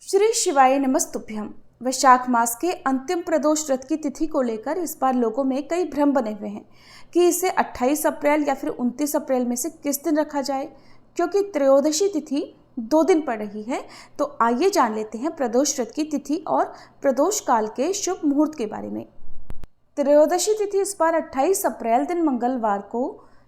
श्री शिवाय नमस्तुभ्यम। वैशाख मास के अंतिम प्रदोष व्रत की तिथि को लेकर इस बार लोगों में कई भ्रम बने हुए हैं कि इसे 28 अप्रैल या फिर 29 अप्रैल में से किस दिन रखा जाए, क्योंकि त्रयोदशी तिथि 2 दिन पड़ रही है। तो आइए जान लेते हैं प्रदोष व्रत की तिथि और प्रदोष काल के शुभ मुहूर्त के बारे में। त्रयोदशी तिथि इस बार 28 अप्रैल दिन मंगलवार को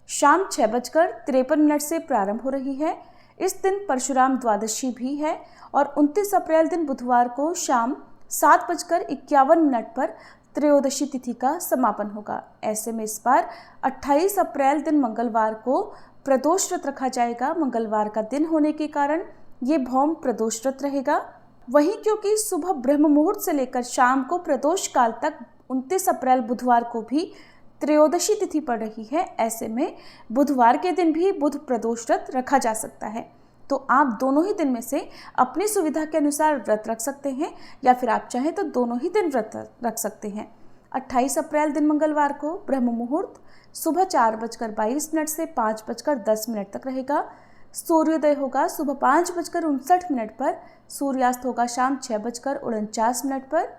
शाम 6:53 से प्रारंभ हो रही है। इस दिन परशुराम द्वादशी भी है और 29 अप्रैल दिन बुधवार को शाम 7:51 पर त्रयोदशी तिथि का समापन होगा। ऐसे में इस बार 28 अप्रैल दिन मंगलवार को प्रदोष व्रत रखा जाएगा। मंगलवार का दिन होने के कारण ये भौम प्रदोष व्रत रहेगा। वहीं क्योंकि सुबह ब्रह्म मुहूर्त से लेकर शाम को प्रदोष काल तक 29 अप्रैल बुधवार को भी त्रयोदशी तिथि पड़ रही है, ऐसे में बुधवार के दिन भी बुध प्रदोष व्रत रखा जा सकता है। तो आप दोनों ही दिन में से अपनी सुविधा के अनुसार व्रत रख सकते हैं या फिर आप चाहें तो दोनों ही दिन व्रत रख सकते हैं। 28 अप्रैल दिन मंगलवार को ब्रह्म मुहूर्त सुबह 4:22 से 5:10 तक रहेगा। सूर्योदय होगा सुबह 5:59 पर, सूर्यास्त होगा शाम 6:49 पर।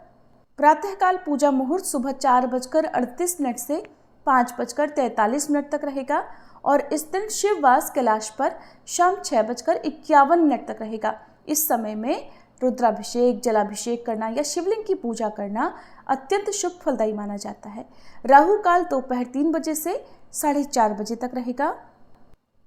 प्रातःकाल पूजा मुहूर्त सुबह 4:38 से 5:43 तक रहेगा और इस दिन शिववास कैलाश पर शाम 6:51 तक रहेगा। इस समय में रुद्राभिषेक, जलाभिषेक करना या शिवलिंग की पूजा करना अत्यंत शुभ फलदायी माना जाता है। राहु काल दोपहर 3 बजे से 4:30 बजे तक रहेगा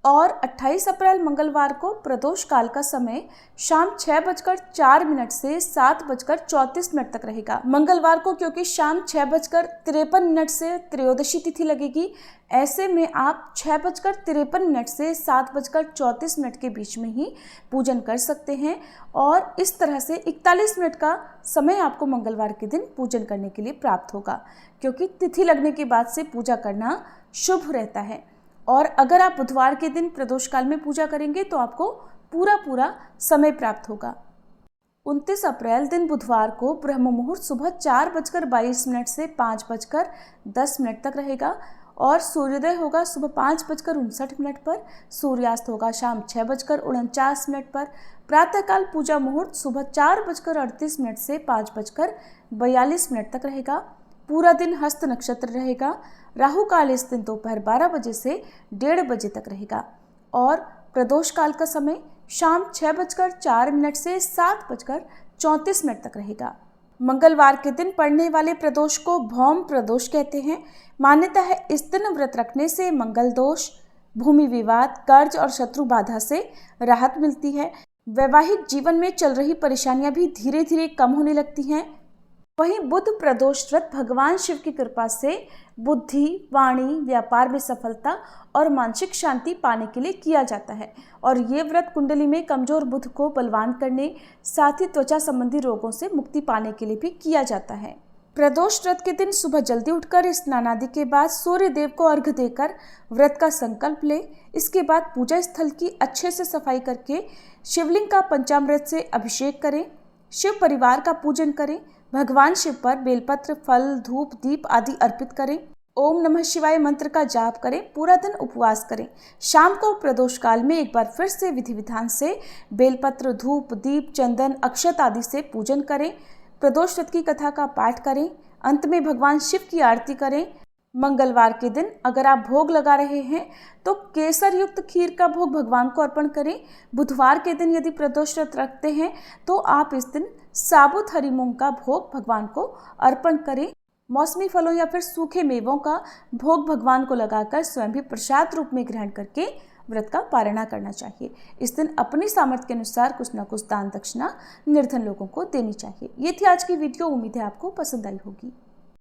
और 28 अप्रैल मंगलवार को प्रदोष काल का समय शाम 6:04 से 7:34 तक रहेगा। मंगलवार को क्योंकि शाम 6:53 से त्रयोदशी तिथि लगेगी, ऐसे में आप 6:53 से 7:34 के बीच में ही पूजन कर सकते हैं और इस तरह से 41 मिनट का समय आपको मंगलवार के दिन पूजन करने के लिए प्राप्त होगा, क्योंकि तिथि लगने के बाद से पूजा करना शुभ रहता है। और अगर आप बुधवार के दिन प्रदोष काल में पूजा करेंगे तो आपको पूरा समय प्राप्त होगा। 29 अप्रैल दिन बुधवार को ब्रह्म मुहूर्त सुबह 4:22 से 5:10 तक रहेगा और सूर्योदय होगा सुबह 5:59 पर, सूर्यास्त होगा शाम 6:49 पर। प्रातःकाल पूजा मुहूर्त सुबह 4:38 से 5:42 तक रहेगा। पूरा दिन हस्त नक्षत्र रहेगा। राहु काल इस दिन दोपहर 12 बजे से 1:30 बजे तक रहेगा और प्रदोष काल का समय शाम 6:04 से 7:34 तक रहेगा। मंगलवार के दिन पड़ने वाले प्रदोष को भौम प्रदोष कहते हैं। मान्यता है इस दिन व्रत रखने से मंगल दोष, भूमि विवाद, कर्ज और शत्रु बाधा से राहत मिलती है। वैवाहिक जीवन में चल रही परेशानियां भी धीरे धीरे कम होने लगती हैं। वहीं बुध प्रदोष व्रत भगवान शिव की कृपा से बुद्धि, वाणी, व्यापार में सफलता और मानसिक शांति पाने के लिए किया जाता है और ये व्रत कुंडली में कमजोर बुध को बलवान करने, साथ ही त्वचा संबंधी रोगों से मुक्ति पाने के लिए भी किया जाता है। प्रदोष व्रत के दिन सुबह जल्दी उठकर स्नान आदि के बाद सूर्य देव को अर्घ्य देकर व्रत का संकल्प ले। इसके बाद पूजा स्थल की अच्छे से सफाई करके शिवलिंग का पंचामृत से अभिषेक करें। शिव परिवार का पूजन करें। भगवान शिव पर बेलपत्र, फल, धूप, दीप आदि अर्पित करें। ओम नमः शिवाय मंत्र का जाप करें। पूरा दिन उपवास करें। शाम को प्रदोष काल में एक बार फिर से विधि विधान से बेलपत्र, धूप, दीप, चंदन, अक्षत आदि से पूजन करें। प्रदोष व्रत की कथा का पाठ करें। अंत में भगवान शिव की आरती करें। मंगलवार के दिन अगर आप भोग लगा रहे हैं तो केसर युक्त खीर का भोग भगवान को अर्पण करें। बुधवार के दिन यदि प्रदोष व्रत रखते हैं तो आप इस दिन साबुत हरी मूंग का भोग भगवान को अर्पण करें। मौसमी फलों या फिर सूखे मेवों का भोग भगवान को लगाकर स्वयं भी प्रसाद रूप में ग्रहण करके व्रत का पारणा करना चाहिए। इस दिन अपनी सामर्थ्य के अनुसार कुछ न कुछ दान दक्षिणा निर्धन लोगों को देनी चाहिए। ये थी आज की वीडियो। उम्मीद है आपको पसंद आई होगी।